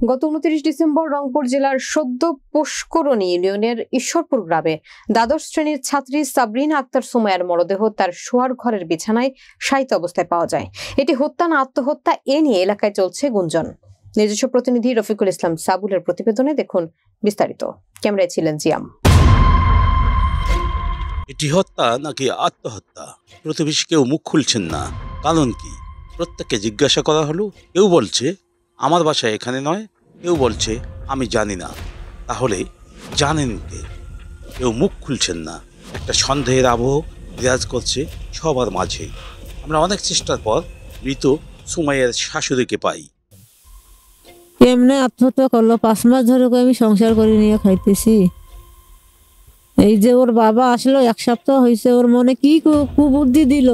গত 29 ডিসেম্বর রংপুর জেলার সদ্য পুষ্করণী ইউনিয়নের ঈশ্বরপুর গ্রামে দ্বাদশ শ্রেণীর ছাত্রী সাবরিনা আক্তার সুমাইয়ার মরদেহ তার শোয়ার ঘরের বিছানায় শায়িত অবস্থায় পাওয়া যায়। এটি হত্যা না আত্মহত্যা এ নিয়ে এলাকায় চলছে গুঞ্জন। নিজস্ব প্রতিনিধি রফিকুল ইসলাম সাবুলের প্রতিবেদনে দেখুন বিস্তারিত। ক্যামেরায় ছিলেন জিয়াম। এটি হত্যা নাকি আত্মহত্যা? প্রতিবেশী কেউ মুখ খুলছেন না। কারণ কি? প্রত্যেককে জিজ্ঞাসা করা হলো। কেউ বলছে আমার বাসা এখানে নয়, কেউ বলছে আমি জানি না। তাহলে জানেন কে? কেউ মুখ খুলছেন না। একটা সন্দেহের আবহ বিরাজ করছে সবার মাঝে। আমরা অনেক চেষ্টার পর মৃত সুমাইয়ার শাশুড়িকে পাই। এমনি আত্মহত্যা করলো। 5 মাস ধরে আমি সংসার করে নিয়ে খাইতেছি। এই যে ওর বাবা আসলো 1 সপ্তাহ হয়েছে, ওর মনে কি কুবুদ্ধি দিল,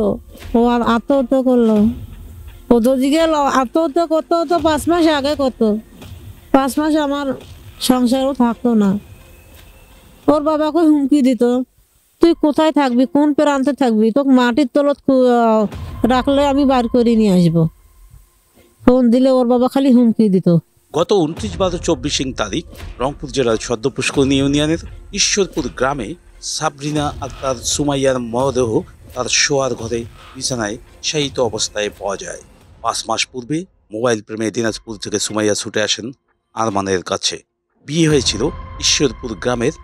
ও আর আত্মহত্যা করলো। ও যদি গেল আত্মহত্যা করতো তো 5 মাস আগে করতো। 5 মাস আমার সংসারও থাকতো না। ওর বাবাকে হুমকি দিত, তুই কোথায় থাকবি, কোন প্রান্তে থাকবি, তোকে মাটির তলত রাখলে আমি বার করে নিয়ে আসবো। ফোন দিলে ওর বাবা খালি হুমকি দিত। গত 29/12/24 তারিখ রংপুর জেলার সদ্য পুষ্করণী ইউনিয়নের ঈশ্বরপুর গ্রামে সাবরিনা আক্তার সুমাইয়ার মরদেহ তার শোয়ার ঘরে বিছানায় শায়িত অবস্থায় পাওয়া যায়। 5 মাস পূর্বে মোবাইল প্রেমে দিনাজপুর থেকে সুমাইয়া ছুটে আসেন আরমানের কাছে। বিয়ে হয়েছিল ঈশ্বরপুর গ্রামের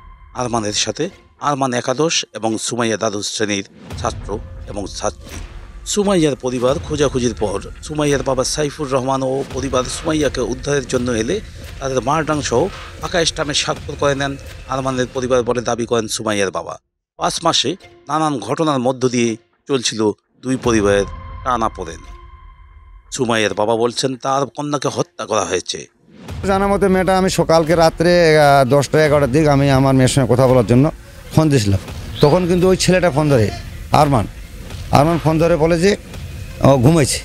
আরমানের সাথে। আরমান একাদশ এবং সুমাইয়া দ্বাদশ শ্রেণীর ছাত্র এবং ছাত্রী। সুমাইয়ার পরিবার খোঁজাখুঁজির পর সুমাইয়ার বাবা সাইফুর রহমান ও পরিবার সুমাইয়াকে উদ্ধারের জন্য এলে তাদের মারডাংসহ ফাঁকা স্টামে স্বাক্ষর করে নেন আরমানের পরিবার বলে দাবি করেন সুমাইয়ার বাবা। 5 মাসে নানান ঘটনার মধ্য দিয়ে চলছিল দুই পরিবারের টানাপোড়েন। সুমাইয়ার বাবা বলছেন তার কন্যাকে হত্যা করা হয়েছে। জানা মতে মেয়েটা আমি সকালকে রাত্রে 10টা-11টার দিক আমি আমার মেয়ের সঙ্গে কথা বলার জন্য ফোন দিয়েছিলাম। তখন কিন্তু ওই ছেলেটা ফোন ধরে, আরমান ফোন ধরে বলে যে ঘুমাইছে,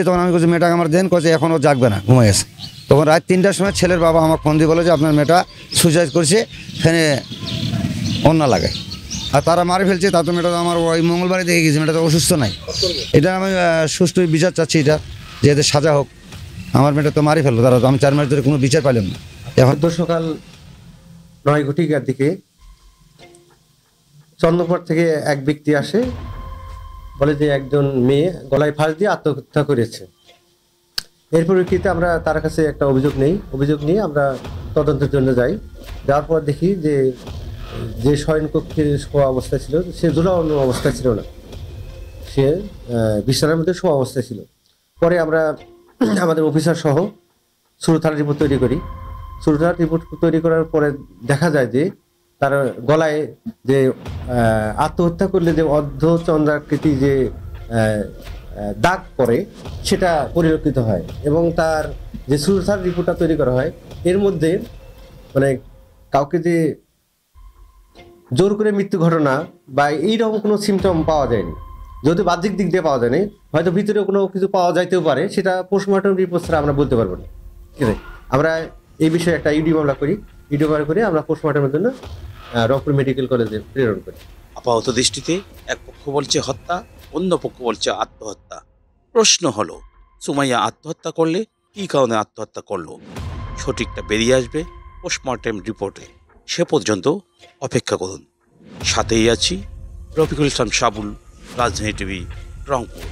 তখন আমি বলছি মেয়েটাকে আমার দেন, কছে এখন ও জাগবে না, ঘুমাই আছে। তখন রাত 3টার সময় ছেলের বাবা আমার ফোন দিয়ে বলে যে আপনার মেয়েটা সুইসাইড করছে, ফেনে অন্যা লাগায় আর তারা মারি ফেলছে। তা তো মেয়েটা তো আমার ওই মঙ্গলবারে দেখে গেছে, মেয়েটা তো অসুস্থ নাই। এটা আমি সুষ্ঠু বিচার চাচ্ছি, এটা যে এদের সাজা হোক। আমার মেয়েটা তো মারি ফেললো তারা, তো আমি 4 মাস ধরে কোনো বিচার পাইলাম না। এখন তো সকাল 9 ঘটিকার দিকে চন্দ্রপুর থেকে এক ব্যক্তি আসে, বলে যে একজন মেয়ে গলায় ফাঁস দিয়ে আত্মহত্যা করেছে। এর পরিপ্রেক্ষিতে আমরা তার কাছে একটা অভিযোগ নিয়ে আমরা তদন্তের জন্য যাই। যাওয়ার পর দেখি যে শয়নকক্ষে শোয়া অবস্থা ছিল, সে ঝুলানো অবস্থা ছিল না, সে বিছানার মধ্যে শোয়া অবস্থায় ছিল। পরে আমরা আমাদের অফিসার সহ শুরু থানার রিপোর্ট তৈরি করি। শুরু থানার রিপোর্ট তৈরি করার পরে দেখা যায় যে তার গলায় যে আত্মহত্যা করলে যে অর্ধচন্দ্রাকৃতি যে দাগ পড়ে সেটা পরিলক্ষিত হয়। এবং তার যে শুরু থানার রিপোর্টটা তৈরি করা হয়, এর মধ্যে মানে কাউকে যে জোর করে মৃত্যু ঘটনা বা এইরকম কোনো সিমটম পাওয়া যায়নি। যদি বাহ্যিক দিক দিয়ে পাওয়া যায়নি, হয়তো ভিতরে কোনো কিছু পাওয়া যাইতেও পারে, সেটা পোস্টমর্টম রিপোর্ট ছাড়া আমরা বলতে পারবো না। ঠিক আছে, আমরা এই বিষয়ে একটা ইডি মামলা করি। ইডি মামলা করে আমরা পোস্টমর্টমের জন্য রংপুর মেডিকেল কলেজে প্রেরণ করি। আপাতত দৃষ্টিতে এক পক্ষ বলছে হত্যা, অন্য পক্ষ বলছে আত্মহত্যা। প্রশ্ন হলো, সুমাইয়া আত্মহত্যা করলে কী কারণে আত্মহত্যা করলো? সঠিকটা বেরিয়ে আসবে পোস্টমর্টেম রিপোর্টে। সে পর্যন্ত অপেক্ষা করুন। সাথেই আছি রফিকুল ইসলাম সাবুল, রাজধানী টিভি, রংপুর।